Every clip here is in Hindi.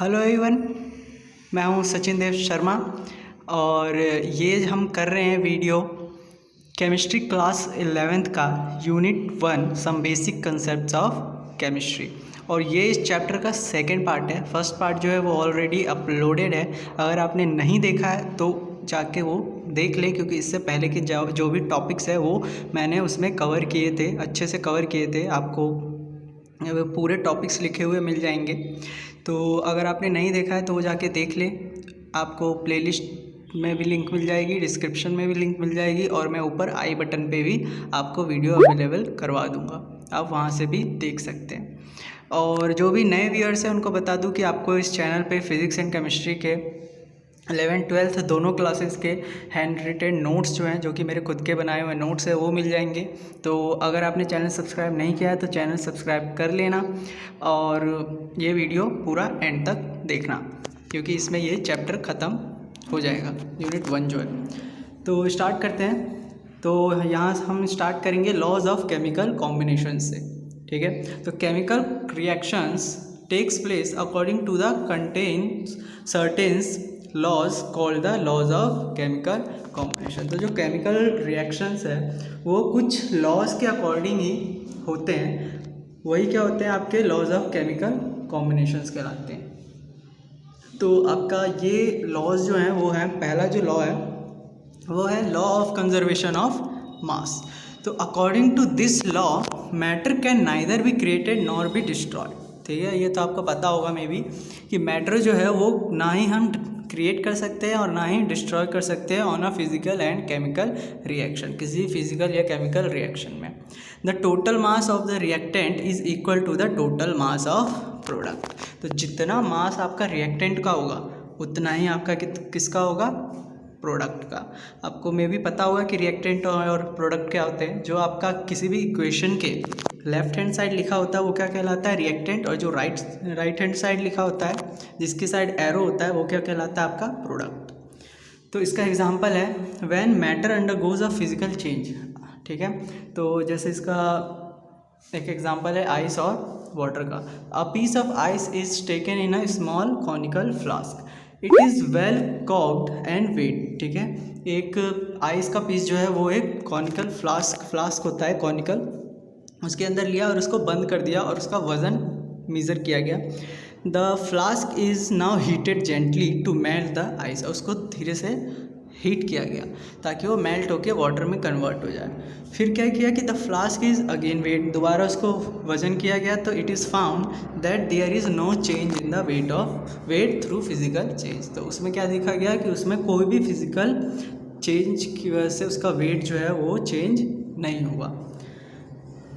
हेलो एवरीवन, मैं हूं सचिन देव शर्मा और ये हम कर रहे हैं वीडियो केमिस्ट्री क्लास 11th का unit 1 some basic concepts of chemistry. और ये इस चैप्टर का सेकंड पार्ट है। फर्स्ट पार्ट जो है वो ऑलरेडी अपलोडेड है। अगर आपने नहीं देखा है तो जाके वो देख लें, क्योंकि इससे पहले के जो भी टॉपिक्स है वो मैंने उसमें कवर किए थे, अच्छे से कवर किए थे। आपको पूरे टॉपिक्स लिखे हुए मिल जाएंगे। तो अगर आपने नहीं देखा है तो वो जाके देख लें। आपको प्लेलिस्ट में भी लिंक मिल जाएगी, डिस्क्रिप्शन में भी लिंक मिल जाएगी, और मैं ऊपर आई बटन पे भी आपको वीडियो अवेलेबल करवा दूंगा, आप वहाँ से भी देख सकते हैं। और जो भी नए व्यूअर्स हैं उनको बता दूं कि आपको इस चैनल पे फिज़िक्स एंड केमिस्ट्री के 11th-12th दोनों क्लासेस के हैंड रिटेन नोट्स जो हैं, जो कि मेरे खुद के बनाए हुए नोट्स हैं, वो मिल जाएंगे। तो अगर आपने चैनल सब्सक्राइब नहीं किया है तो चैनल सब्सक्राइब कर लेना और ये वीडियो पूरा एंड तक देखना, क्योंकि इसमें ये चैप्टर ख़त्म हो जाएगा, यूनिट 1 जो है। तो स्टार्ट करते हैं। तो यहाँ हम स्टार्ट करेंगे लॉज ऑफ केमिकल कॉम्बिनेशन से, ठीक है। तो chemical reactions takes place according to the contents certain laws called the laws of chemical combination. तो जो केमिकल रिएक्शंस है वो कुछ लॉज के अकॉर्डिंग ही होते हैं, वही क्या होते हैं आपके लॉज ऑफ केमिकल कॉम्बिनेशंस कहलाते हैं। तो आपका ये लॉज जो है वो है, पहला जो लॉ है वो है law of conservation of mass. तो according to this law matter can neither be created nor be destroyed, ठीक है। ये तो आपको पता होगा मे बी कि मैटर जो है वो ना ही हम क्रिएट कर सकते हैं और ना ही डिस्ट्रॉय कर सकते हैं on a physical and chemical reaction, किसी फिजिकल या केमिकल रिएक्शन में। The total mass of the reactant is equal to the total mass of product. तो जितना मास आपका रिएक्टेंट का होगा उतना ही आपका किसका होगा, प्रोडक्ट का। आपको मे भी पता होगा कि रिएक्टेंट और प्रोडक्ट क्या होते हैं। जो आपका किसी भी इक्वेशन के लेफ्ट हैंड साइड लिखा होता है वो क्या कहलाता है, रिएक्टेंट, और जो राइट हैंड साइड लिखा होता है जिसकी साइड एरो होता है वो क्या कहलाता है, आपका प्रोडक्ट। तो इसका एग्जांपल है when matter undergoes a physical change, ठीक है। तो जैसे इसका एक एग्जांपल है आइस और वाटर का। A piece of ice is taken in a small conical flask, it is well corked and weighed, ठीक है। एक आइस का पीस जो है वो एक कॉनिकल फ्लास्क होता है कॉनिकल, उसके अंदर लिया और उसको बंद कर दिया और उसका वज़न मेज़र किया गया। The flask is now heated gently to melt the ice, उसको धीरे से हीट किया गया ताकि वो मेल्ट होकर वाटर में कन्वर्ट हो जाए। फिर क्या किया कि the flask is again weight, दोबारा उसको वज़न किया गया तो it is found that there is no change in the weight through physical change. तो उसमें क्या देखा गया कि उसमें कोई भी फिजिकल चेंज की वजह से उसका वेट जो है वो चेंज नहीं हुआ।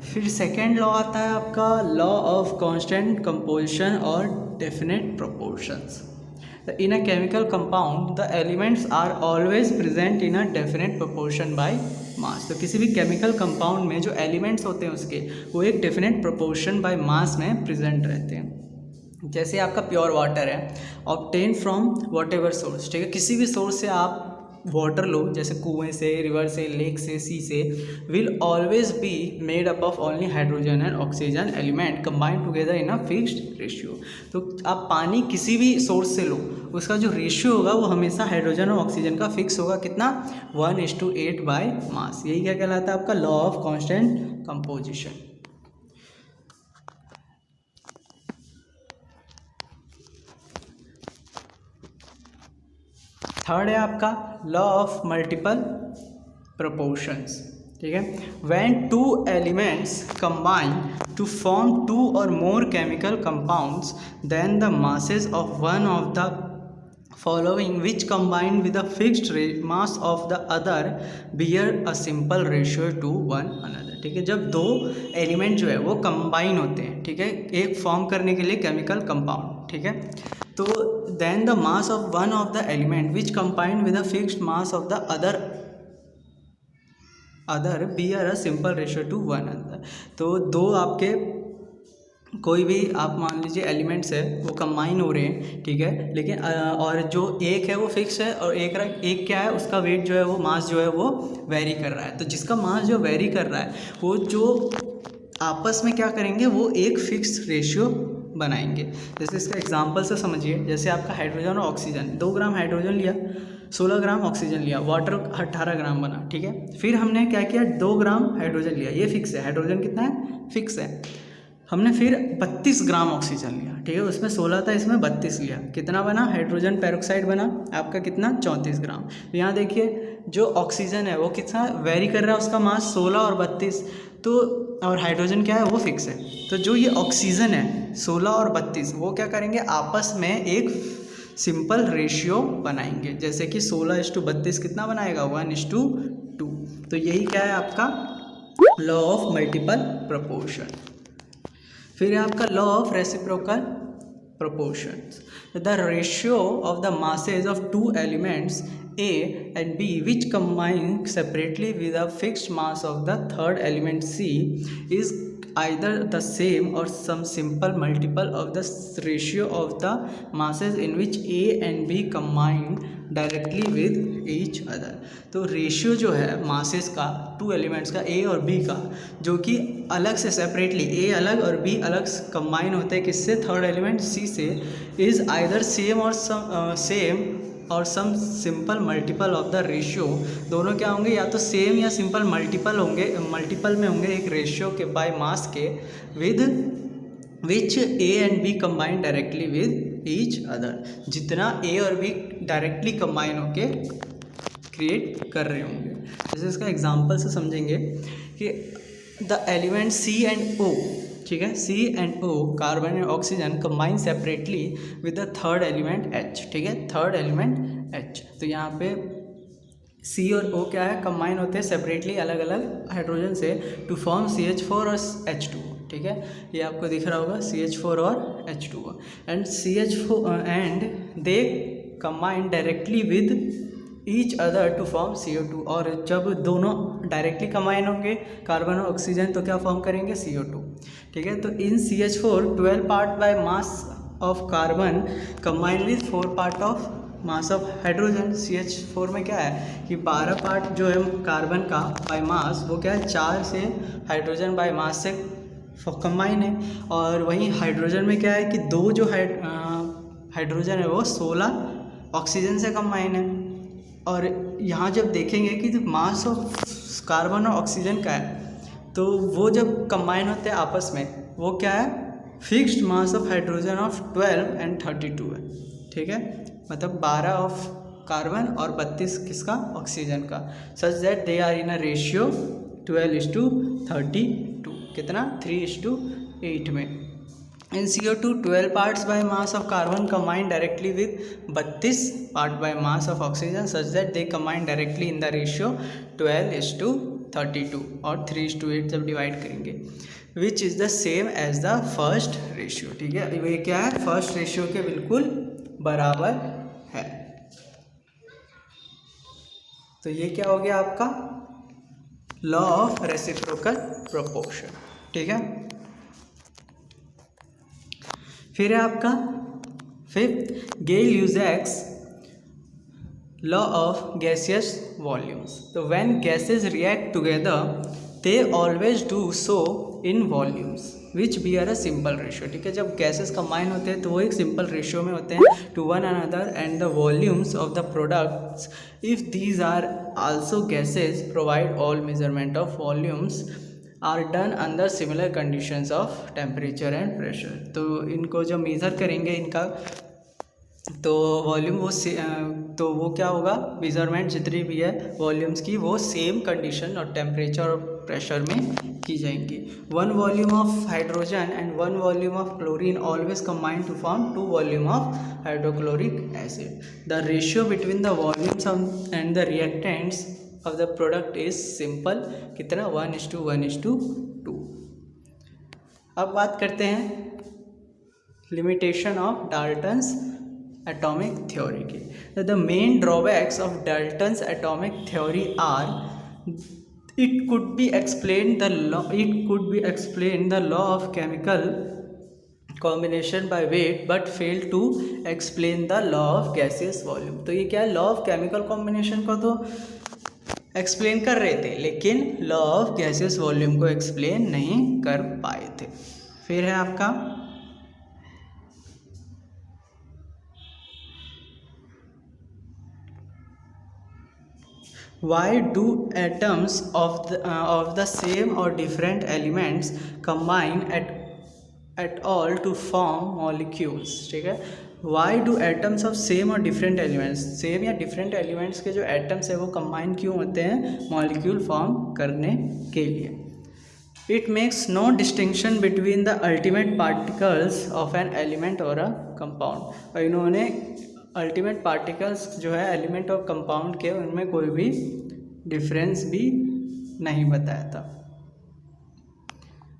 फिर सेकेंड लॉ आता है आपका लॉ ऑफ कांस्टेंट कंपोजिशन और definite proportions. In a chemical compound the elements are always present in a definite proportion by mass. तो किसी भी केमिकल कंपाउंड में जो एलिमेंट्स होते हैं उसके वो एक डेफिनेट प्रोपोर्शन बाय मास में प्रेजेंट रहते हैं। जैसे आपका प्योर वाटर है, obtain from what ever source, ठीक है। किसी भी सोर्स से आप वाटर लो, जैसे कुएं से, रिवर से, लेक से, सी से, will always be made up of only hydrogen and oxygen element combined together in a fixed ratio. तो आप पानी किसी भी सोर्स से लो, उसका जो रेशियो होगा वो हमेशा हाइड्रोजन और ऑक्सीजन का फिक्स होगा, कितना, 1:8 बाय मास। यही क्या कहलाता है आपका law of constant composition. Third है आपका लॉ ऑफ मल्टीपल प्रोपोर्शंस, ठीक है। When two elements combine to form two or more chemical compounds then the masses of one of the following which combined with a fixed mass of the other bear a simple ratio to one another, ठीक है। जब दो एलिमेंट जो है वो कंबाइन होते हैं, ठीक है, एक फॉर्म करने के लिए केमिकल कंपाउंड, ठीक है, तो then the mass of one of the element which combined with a fixed mass of the other bear a simple ratio to one other. तो दो आपके कोई भी आप मान लीजिए एलिमेंट्स है वो कंबाइन हो रहे हैं, ठीक है, लेकिन और जो एक है वो फिक्स है और एक क्या है, उसका वेट जो है वो मास जो है वो वेरी कर रहा है। तो जिसका मास जो वेरी कर रहा है वो जो आपस में क्या करेंगे, वो एक फिक्स रेशियो बनाएंगे। जैसे इसका एग्जांपल से समझिए, जैसे आपका हाइड्रोजन और ऑक्सीजन, 2 ग्राम हाइड्रोजन लिया, 16 ग्राम ऑक्सीजन लिया, वाटर 18 ग्राम बना, ठीक है। फिर हमने क्या किया, 2 ग्राम हाइड्रोजन लिया, ये फिक्स है, हाइड्रोजन कितना है, फिक्स है। हमने फिर 32 ग्राम ऑक्सीजन लिया, ठीक है, उसमें 16 था, इसमें 32 लिया, कितना बना, हाइड्रोजन पेरोक्साइड बना आपका कितना, 34 ग्राम। यहाँ देखिए जो ऑक्सीजन है वो कितना वेरी कर रहा है, उसका मास 16 और 32, तो और हाइड्रोजन क्या है, वो फिक्स है। तो जो ये ऑक्सीजन है 16 और 32, वो क्या करेंगे, आपस में एक सिंपल रेशियो बनाएंगे, जैसे कि 16:32 कितना बनाएगा, 1:2। तो यही क्या है आपका लॉ ऑफ मल्टीपल प्रोपोर्शन। फिर है आपका law of reciprocal proportions. The ratio of the masses of 2 elements A and B which combine separately with a fixed mass of the third element C is either the same or some simple multiple of the ratio of the masses in which A and B combine directly with each other. तो रेशियो जो है मासेस का 2 एलिमेंट्स का A और B का, जो कि अलग से सेपरेटली A अलग और B अलग कंबाइन होते हैं किससे, थर्ड एलिमेंट C से, इज़ आइदर सेम और some simple multiple of the ratio. दोनों क्या होंगे, या तो सेम या सिंपल मल्टीपल होंगे, मल्टीपल में होंगे एक रेशियो के बाय मास के, with which A and B combine directly with each other. जितना A और B डायरेक्टली कंबाइन होके क्रिएट कर रहे होंगे। जैसे इसका एग्जांपल से समझेंगे कि the element C and O, ठीक है, C and O carbon and oxygen combine separately with the third element H, ठीक है, थर्ड एलिमेंट H। तो यहाँ पे C और O क्या है, कंबाइन होते हैं सेपरेटली अलग अलग हाइड्रोजन से टू फॉर्म CH4 और H2, ठीक है, ये आपको दिख रहा होगा CH4 और H2 and CH4 and they combine directly with each other to form CO2। और जब दोनों डायरेक्टली कंबाइन होंगे कार्बन और ऑक्सीजन तो क्या फॉर्म करेंगे, CO2, ठीक है। तो in CH4 12 part by mass of carbon combine with 4 part of mass of hydrogen. CH4 में क्या है कि 12 पार्ट जो है कार्बन का बाय मास, वो क्या है 4 से हाइड्रोजन बाय मास से कंबाइन है। और वहीं हाइड्रोजन में क्या है कि 2 जो हाइड्रोजन है वो 16 ऑक्सीजन से कंबाइन है। और यहाँ जब देखेंगे कि जो मास ऑफ कार्बन और ऑक्सीजन का है, तो वो जब कंबाइन होते हैं आपस में, वो क्या है, fixed mass of hydrogen of 12 and 32 है, ठीक है, मतलब 12 ऑफ कार्बन और 32 किसका, ऑक्सीजन का, such that they are in a ratio 12:32, कितना 3:8 में। In CO2 12 parts by mass of carbon combine directly with 32 part by mass of oxygen such that they combine directly in the ratio 12:32 और 3:8 जब डिवाइड करेंगे, which is the same as the first ratio, ठीक है, ये क्या है, फर्स्ट रेशियो के बिल्कुल बराबर है। तो ये क्या हो गया आपका लॉ ऑफ रेसिप्रोकल प्रोपोर्शन, ठीक है। फिर है आपका fifth Gay Lussac's law of gaseous volumes. तो when gases react together they always do so in volumes which bear a simple ratio, ठीक है, जब गैसेस कंबाइन होते हैं तो वो एक सिंपल रेशियो में होते हैं to one another and the volumes of the products if these are also gases provide all measurement of volumes are done under similar conditions of temperature and pressure. तो इनको जो मेज़र करेंगे इनका तो वॉल्यूम तो वो क्या होगा, मेज़रमेंट जितनी भी है वॉल्यूम्स की वो सेम कंडीशन और टेम्परेचर और प्रेशर में की जाएंगी। 1 volume of hydrogen and 1 volume of chlorine always combine to form 2 volume of hydrochloric acid. The ratio between the volumes and the reactants of the product is simple, कितना 1:1:2। अब बात करते हैं limitation of Dalton's atomic theory की। The main drawbacks of Dalton's atomic theory are it could be explained the law of chemical combination by weight but fail to explain the law of gaseous volume। तो ये क्या है, लॉ ऑफ केमिकल कॉम्बिनेशन को तो एक्सप्लेन कर रहे थे लेकिन लॉ ऑफ गैसियस वॉल्यूम को एक्सप्लेन नहीं कर पाए थे। फिर है आपका Why do atoms of the same or different elements combine at all to form molecules? ठीक है, why do atoms of same or different elements, same या डिफरेंट एलिमेंट्स के जो एटम्स है वो कंबाइन क्यों होते हैं मॉलिक्यूल फॉर्म करने के लिए? It makes no distinction between the ultimate particles of an element or a compound. और इन्होंने अल्टीमेट पार्टिकल्स जो है एलिमेंट और कंपाउंड के उनमें कोई भी डिफरेंस भी नहीं बताया था।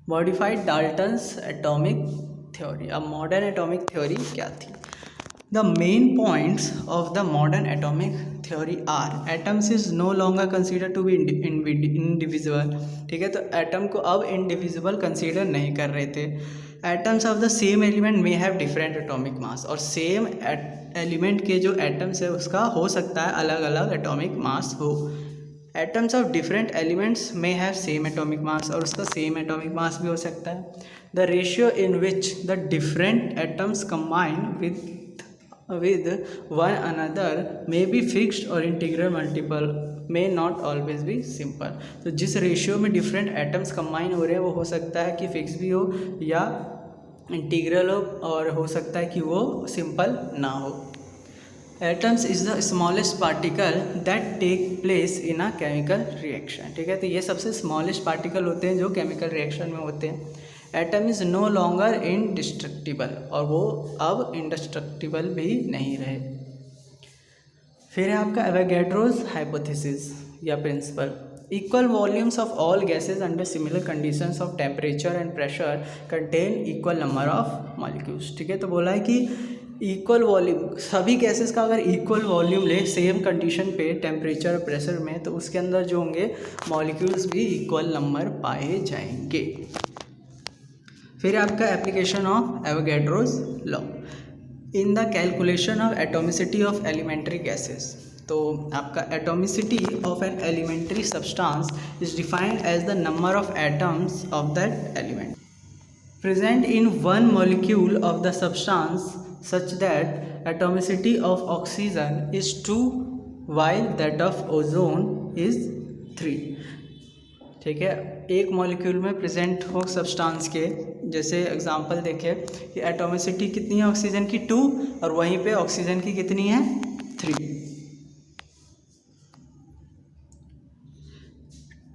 Modified Dalton's atomic theory. अब मॉडर्न एटॉमिक थ्योरी क्या थी? The main points of the modern atomic theory are atoms is no longer consider to be individual. ठीक है, तो एटम को अब इंडिविजुअल कंसिडर नहीं कर रहे थे। Atoms of the same element may have different atomic mass, और सेम एलिमेंट के जो एटम्स है उसका हो सकता है अलग अलग एटॉमिक मास हो। Atoms of different elements may have same atomic mass, और उसका सेम एटॉमिक मास भी हो सकता है। The ratio in which the different atoms combine with one another may be fixed or integral multiple may not always be simple। तो जिस रेशियो में डिफरेंट एटम्स कंबाइन हो रहे हैं वो हो सकता है कि फिक्स भी हो या इंटीग्रल हो, और हो सकता है कि वो सिंपल ना हो। Atoms is the smallest particle that take place in a chemical reaction. ठीक है, तो ये सबसे स्मॉलेस्ट पार्टिकल होते हैं जो केमिकल रिएक्शन में होते हैं। Atom is no longer indestructible, और वो अब इंडिस्ट्रक्टिबल भी नहीं रहे। फिर है आपका एवोगैड्रोस हाइपोथेसिस या principle. Equal volumes of all gases under similar conditions of temperature and pressure contain equal number of molecules. ठीक है, तो बोला है कि इक्वल वॉल्यूम, सभी गैसेस का अगर इक्वल वॉल्यूम ले सेम कंडीशन पे टेम्परेचर और प्रेशर में, तो उसके अंदर जो होंगे मॉलिक्यूल्स भी इक्वल नंबर पाए जाएंगे। फिर आपका application of Avogadro's law in the calculation of atomicity of elementary gases. तो आपका atomicity of an elementary substance is defined as the number of atoms of that element present in one molecule of the substance such that atomicity of oxygen is 2 while that of ozone is 3। ठीक है, एक मॉलिक्यूल में प्रेजेंट हो सब्सटेंस के, जैसे एग्जांपल देखें कि एटॉमिसिटी कितनी है ऑक्सीजन की 2, और वहीं पे ऑक्सीजन की कितनी है 3।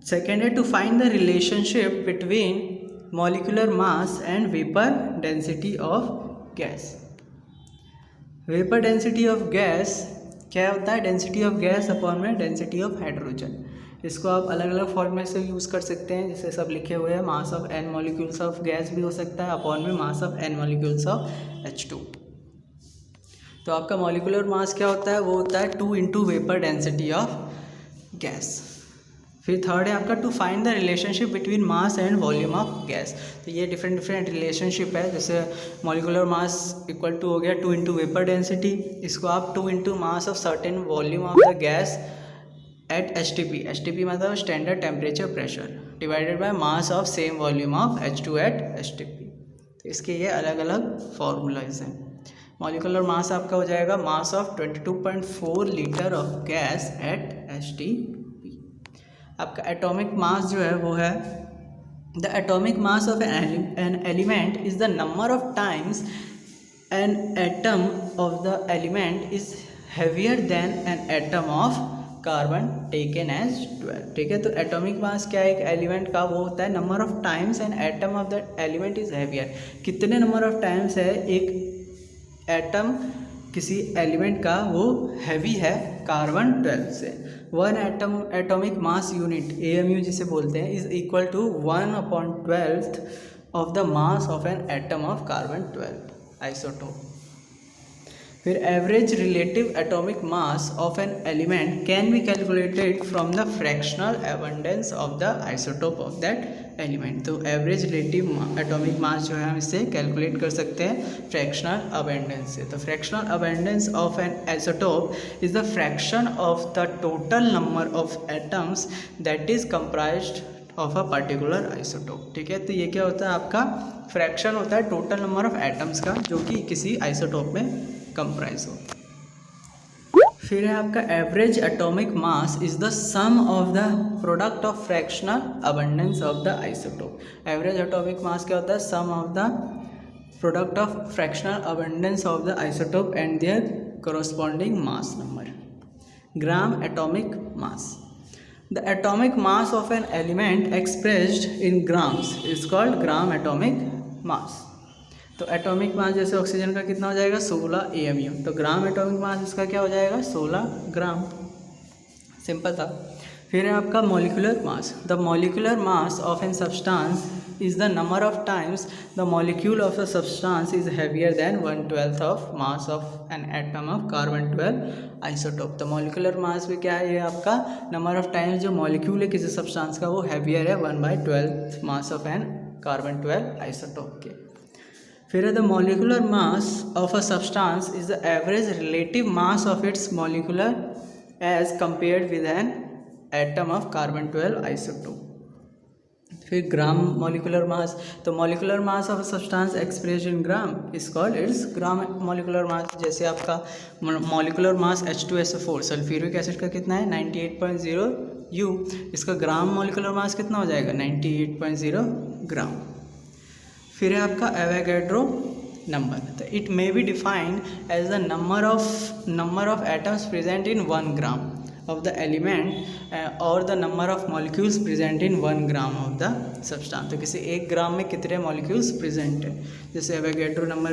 सेकेंड है to find the relationship between molecular mass and vapour density of gas. Vapour density of gas क्या होता है? डेंसिटी ऑफ गैस अपॉन में डेंसिटी ऑफ हाइड्रोजन। इसको आप अलग अलग फॉर्मेट से यूज़ कर सकते हैं, जैसे सब लिखे हुए हैं। Mass of n molecules of gas भी हो सकता है अपॉन में mass of n molecules of H2। तो आपका मॉलिक्यूलर मास क्या होता है? वो होता है 2 into vapour density of gas. फिर थर्ड है आपका to find the relationship between mass and volume of gas. तो ये डिफरेंट रिलेशनशिप है, जैसे मॉलिक्यूलर मास इक्वल टू हो गया 2 इंटू वेपर डेंसिटी, इसको आप 2 into mass of certain volume of the gas at H T P मतलब standard temperature pressure divided by mass of same volume of H2 at HTP. तो इसके ये अलग अलग फॉर्मूलाज हैं। मॉलिक्यूलर मास आपका हो जाएगा mass of 22.4 litre of gas at HTP. आपका एटॉमिक मास जो है वो है the atomic mass of an element is the number of times an atom of the element is heavier than an atom of carbon taken as 12। ठीक है, तो एटॉमिक मास क्या है एक एलिमेंट का? वो होता है number of times an atom of that element is heavier. कितने नंबर ऑफ टाइम्स है एक एटम किसी एलिमेंट का वो हैवी है कार्बन 12 से। One atomic mass unit AMU जिसे बोलते हैं is equal to 1/12 of the mass of an atom of carbon 12 isotope. फिर average relative atomic mass of an element can be calculated from the fractional abundance of the isotope of that element. तो एवरेज रिलेटिव एटॉमिक मास जो है हम इससे कैलकुलेट कर सकते हैं फ्रैक्शनल अबंडेंस से। तो fractional abundance of N isotope is the fraction of the total number of atoms that is comprised of a particular isotope. ठीक है, तो ये क्या होता है? आपका फ्रैक्शन होता है टोटल नंबर ऑफ एटम्स का जो कि किसी आइसोटोप में कंप्राइज हो। फिर है आपका average atomic mass is the sum of the product of fractional abundance of the isotope. Average atomic mass क्या होता है? Sum of the product of fractional abundance of the isotope and their corresponding mass number. Gram atomic mass. The atomic mass of an element expressed in grams is called gram atomic mass. तो एटॉमिक मास जैसे ऑक्सीजन का कितना हो जाएगा? 16 AMU। तो ग्राम एटॉमिक मास इसका क्या हो जाएगा? 16 ग्राम। सिंपल था। फिर है आपका molecular mass. The molecular mass of an substance is the number of times the molecule of a substance is heavier than 1/12 of mass of an atom of carbon-12 isotope। तो molecular mass में क्या है? ये आपका number of times जो molecule है किसी substance का वो heavier है 1/12 mass of an carbon-12 isotope के। फिर है the molecular mass of a substance is the average relative mass of its molecular as compared with an atom of carbon-12 isotope। फिर ग्राम मॉलिकुलर मास। तो molecular mass of substance expressed in gram is called its gram molecular mass. जैसे आपका molecular mass H2SO4 sulphuric acid का कितना है? 98.0 U। इसका ग्राम मॉलिकुलर मास कितना हो जाएगा? 98.0 ग्राम। फिर है आपका एवोगैड्रो नंबर। तो it may be defined as the number of atoms present in 1 gram of the element or the number of molecules present in 1 gram of the substance। तो किसी 1 ग्राम में कितने molecules present है? जैसे एवोगैड्रो नंबर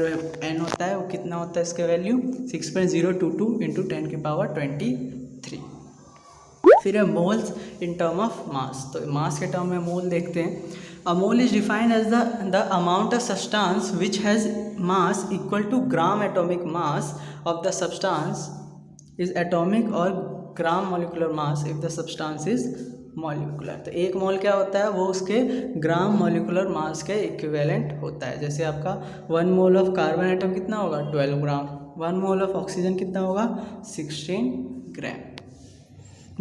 n होता है वो कितना होता है? इसका वैल्यू 6.022 इंटू 10 की पावर 23। फिर है moles in term of mass. तो मास के टर्म में मोल देखते हैं। A mole is defined as the amount of substance which has mass equal to gram atomic mass of the substance is atomic और gram molecular mass if the substance is molecular. तो 1 मोल क्या होता है? वो उसके ग्राम मॉलिकुलर मास के इक्विवेलेंट होता है। जैसे आपका 1 मोल ऑफ कार्बन एटम कितना होगा? 12 ग्राम। 1 मोल ऑफ ऑक्सीजन कितना होगा? 16 gram.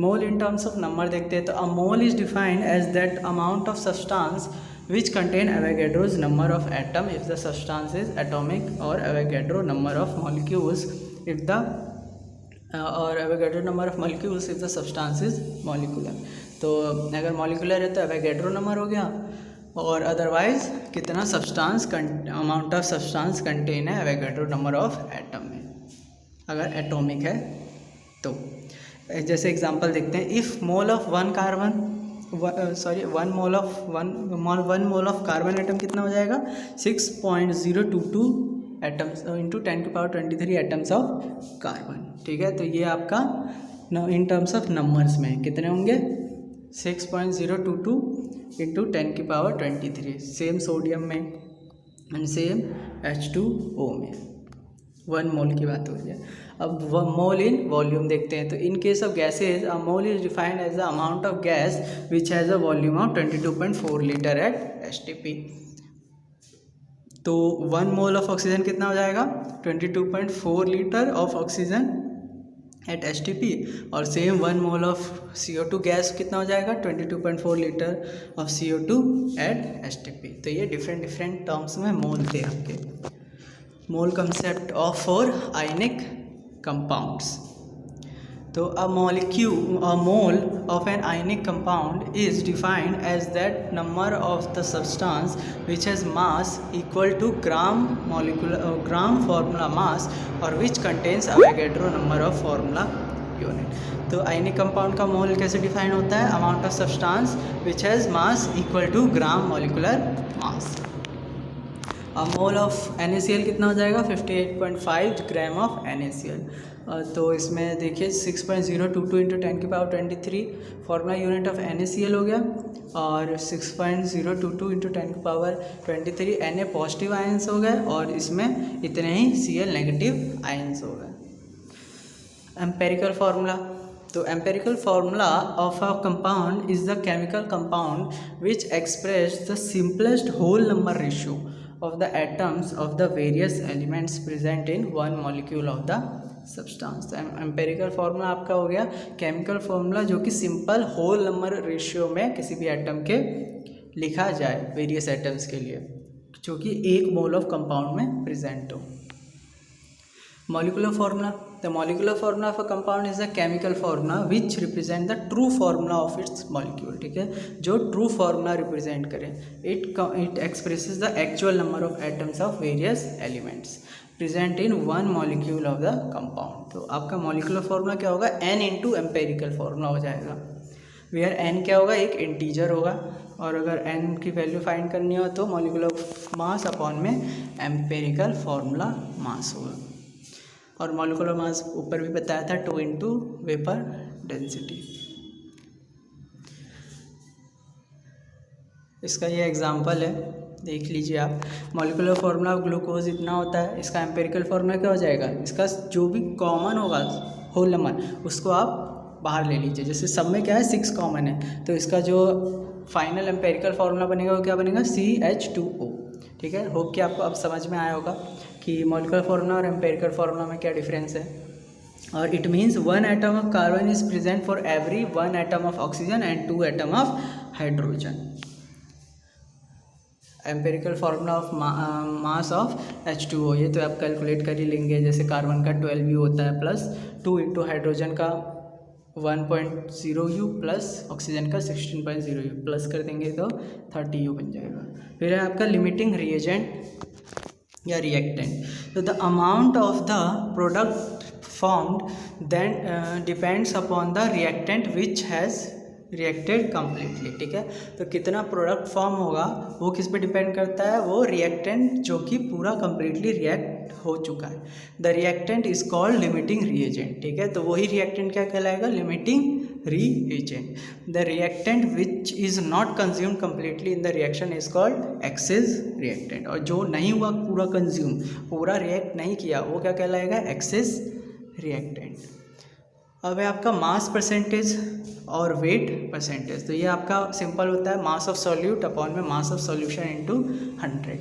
Mole in terms of number देखते हैं। तो a mole is defined as that amount of substance which contain Avogadro's number of atom if the substance is atomic or Avogadro number of molecules if the or Avogadro number of molecules if the substance is molecular। तो अगर molecular है तो Avogadro number हो गया और अदरवाइज कितना substance amount of substance contain है Avogadro नंबर ऑफ एटम में अगर एटॉमिक है तो। जैसे एग्जांपल देखते हैं। If mole of one mole of carbon atom कितना हो जाएगा? 6.022 एटम्स इंटू 10 की पावर 23 एटम्स ऑफ कार्बन। ठीक है, तो ये आपका इन टर्म्स ऑफ नंबर्स में कितने होंगे? 6.022 इंटू 10 की पावर 23। सेम सोडियम में एंड सेम H2O में 1 मोल की बात हो रही है। अब मोल इन वॉल्यूम देखते हैं। तो in case of gases a mole is defined as the amount of gas which has a volume of 22.4 litre at STP। तो 1 मोल ऑफ ऑक्सीजन कितना हो जाएगा? 22.4 litre of oxygen at STP। और same 1 mole of CO2 gas कितना हो जाएगा? 22.4 litre of CO2 eight STP। तो ये डिफरेंट टर्म्स में मोल थे आपके। मोल concept of for ionic compounds. तो a mole of an ionic compound is defined as that number of the substance which has mass equal to gram formula mass or which contains Avogadro number of formula unit। तो आयनिक कंपाउंड का मोल कैसे डिफाइन होता है? Amount of substance which has mass equal to gram molecular mass. Mole of NaCl कितना हो जाएगा? 58.5 ग्राम ऑफ NaCl। तो इसमें देखिए 6.022 इंटू 10 की power 23 formula unit of NaCl हो गया और 6.022 इंटू 10 की पावर 23 Na पॉजिटिव आयंस हो गए और इसमें इतने ही Cl नेगेटिव आयंस हो गए। Empirical formula. तो empirical formula of a compound is the chemical compound which express the simplest whole number ratio of the atoms of the various elements present in one molecule of the substance। तो एम्पेरिकल फार्मूला आपका हो गया केमिकल फार्मूला जो कि सिंपल होल नंबर रेशियो में किसी भी एटम के लिखा जाए वेरियस एटम्स के लिए जो कि 1 मोल ऑफ कंपाउंड में प्रेजेंट हो। Molecular formula. The molecular formula of a compound is the chemical formula which represent the true formula of its molecule, ठीक है, जो ट्रू फार्मूला रिप्रेजेंट करे। It expresses the actual number of atoms of various elements present in one molecule of the compound. तो आपका मॉलिकुलर फार्मूला क्या होगा, n इंटू एम्पेरिकल फार्मूला हो जाएगा, वेयर n क्या होगा, एक इंटीजर होगा, और अगर n की वैल्यू फाइंड करनी हो तो मॉलिकुलर मास अपॉन में एम्पेरिकल फार्मूला मास होगा। और मॉलिकुलर मास ऊपर भी बताया था 2 इंटू वेपर डेंसिटी। इसका ये एग्जांपल है, देख लीजिए आप। मॉलिकुलर फार्मूला ऑफ ग्लूकोज इतना होता है, इसका एम्पेरिकल फार्मूला क्या हो जाएगा, इसका जो भी कॉमन होगा होल नंबर उसको आप बाहर ले लीजिए। जैसे सब में क्या है 6 कॉमन है, तो इसका जो फाइनल एम्पेरिकल फार्मूला बनेगा वो क्या बनेगा, CH2O, ठीक है। होप कि आपको अब समझ में आया होगा कि मॉलिकुलर फार्मूला और एम्पेरिकल फार्मूला में क्या डिफरेंस है। और it means 1 atom of carbon is present for every 1 atom of oxygen and 2 atom of hydrogen. Empirical formula of mass of H2O, ये तो आप कैलकुलेट कर ही लेंगे। जैसे कार्बन का 12U होता है प्लस 2 इंटू हाइड्रोजन का 1.0U प्लस ऑक्सीजन का 16.0U प्लस कर देंगे तो 30U बन जाएगा। फिर है आपका लिमिटिंग रिएजेंट या रिएक्टेंट। तो the amount of the product formed then depends upon the reactant which has reacted completely, ठीक है। तो कितना प्रोडक्ट फॉर्म होगा वो किस पे डिपेंड करता है, वो रिएक्टेंट जो कि पूरा कम्प्लीटली रिएक्ट हो चुका है। The reactant is called limiting reagent, ठीक है। तो वही रिएक्टेंट क्या कहलाएगा, limiting reagent. The reactant which is not consumed completely in the reaction is called excess reactant. और जो नहीं हुआ पूरा कंज्यूम, पूरा रिएक्ट नहीं किया, वो क्या कहलाएगा, एक्सेस रिएक्टेंट। अब है आपका मास परसेंटेज और वेट परसेंटेज। तो ये आपका सिंपल होता है मास ऑफ सॉल्यूट अपॉन में मास ऑफ सॉल्यूशन इनटू 100।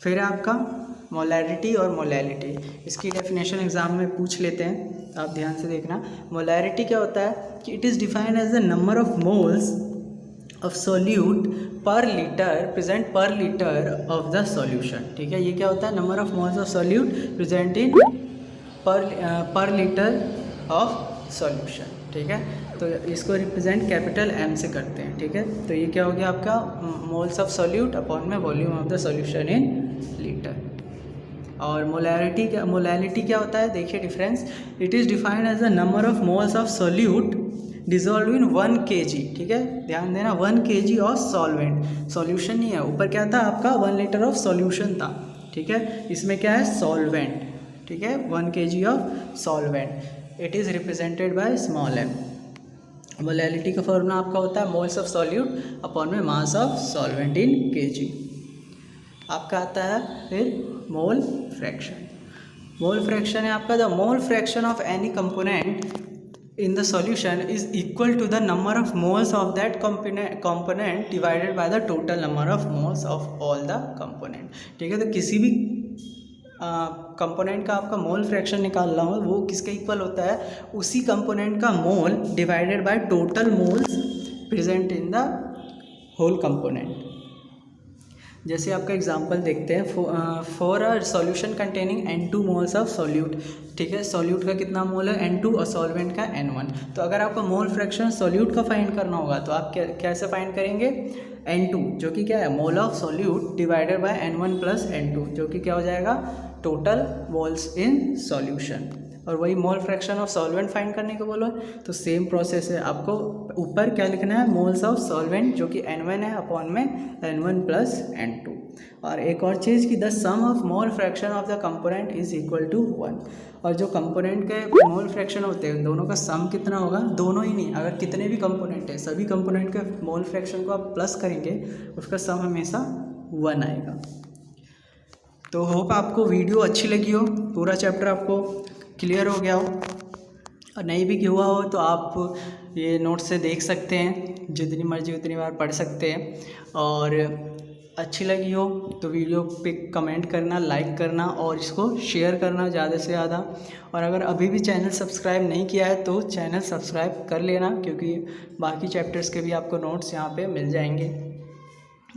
फिर है आपका मोलैरिटी और मोलैलिटी। इसकी डेफिनेशन एग्जाम में पूछ लेते हैं, तो आप ध्यान से देखना। मोलैरिटी क्या होता है कि it is defined as the number of moles of solute per litre present per litre of the solution, ठीक है। ये क्या होता है, number of moles of solute present in per litre of solution, ठीक है। तो इसको रिप्रेजेंट कैपिटल M से करते हैं, ठीक है। तो ये क्या हो गया आपका मोल्स ऑफ सॉल्यूट अपॉन में volume of the solution in litre. और मोलैलिटी क्या होता है, देखिए difference. It is defined as the number of moles of solute dissolve in 1 kg, ठीक है। ध्यान देना 1 kg ऑफ सॉल्वेंट, सॉल्यूशन नहीं है, ऊपर क्या था आपका 1 लीटर ऑफ सॉल्यूशन था, ठीक है। इसमें क्या है, सॉल्वेंट, ठीक है, 1 kg of solvent. It is represented by small m। Molality का फॉर्मूला आपका होता है मोल्स ऑफ सॉल्यूट अपॉन में mass of solvent in kg। आपका आता है फिर मोल फ्रैक्शन। मोल फ्रैक्शन है आपका, the mole fraction of any component in the solution is equal to the number of moles of that component divided by the total number of moles of all the component, ठीक है। तो किसी भी कंपोनेंट का आपका मोल फ्रैक्शन निकालना हो, वो किसके इक्वल होता है, उसी कंपोनेंट का mole divided by total moles present in the whole component. जैसे आपका एग्जांपल देखते हैं, for a solution containing N2 moles of solute, ठीक है। सॉल्यूट का कितना मोल है, N2, और सॉल्वेंट का N1। तो अगर आपको मोल फ्रैक्शन सॉल्यूट का फाइंड करना होगा तो आप कैसे फाइंड करेंगे, N2 जो कि क्या है, mole of solute divided by N1 plus N2 जो कि क्या हो जाएगा, टोटल मोल्स इन सॉल्यूशन। और वही मोल फ्रैक्शन ऑफ सॉल्वेंट फाइंड करने को बोलो तो सेम प्रोसेस है। आपको ऊपर क्या लिखना है, मोल्स ऑफ सॉल्वेंट जो कि N1 है अपॉन में N1 प्लस N2। और एक और चीज़ कि the sum of mole fraction of the component is equal to 1। और जो कंपोनेंट के मोल फ्रैक्शन होते हैं दोनों का सम कितना होगा, दोनों ही नहीं, अगर कितने भी कंपोनेंट है सभी कंपोनेंट के मोल फ्रैक्शन को आप प्लस करेंगे उसका सम हमेशा 1 आएगा। तो होप आपको वीडियो अच्छी लगी हो, पूरा चैप्टर आपको क्लियर हो गया हो, और नहीं भी हुआ हो तो आप ये नोट से देख सकते हैं, जितनी मर्जी उतनी बार पढ़ सकते हैं। और अच्छी लगी हो तो वीडियो पे कमेंट करना, लाइक करना और इसको शेयर करना ज़्यादा से ज़्यादा। और अगर अभी भी चैनल सब्सक्राइब नहीं किया है तो चैनल सब्सक्राइब कर लेना, क्योंकि बाकी चैप्टर्स के भी आपको नोट्स यहाँ पे मिल जाएंगे।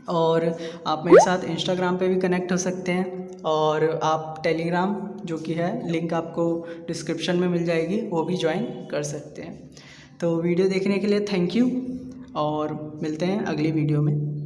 और आप मेरे साथ इंस्टाग्राम पे भी कनेक्ट हो सकते हैं, और आप टेलीग्राम जो कि है लिंक आपको डिस्क्रिप्शन में मिल जाएगी, वो भी ज्वाइन कर सकते हैं। तो वीडियो देखने के लिए थैंक यू और मिलते हैं अगली वीडियो में।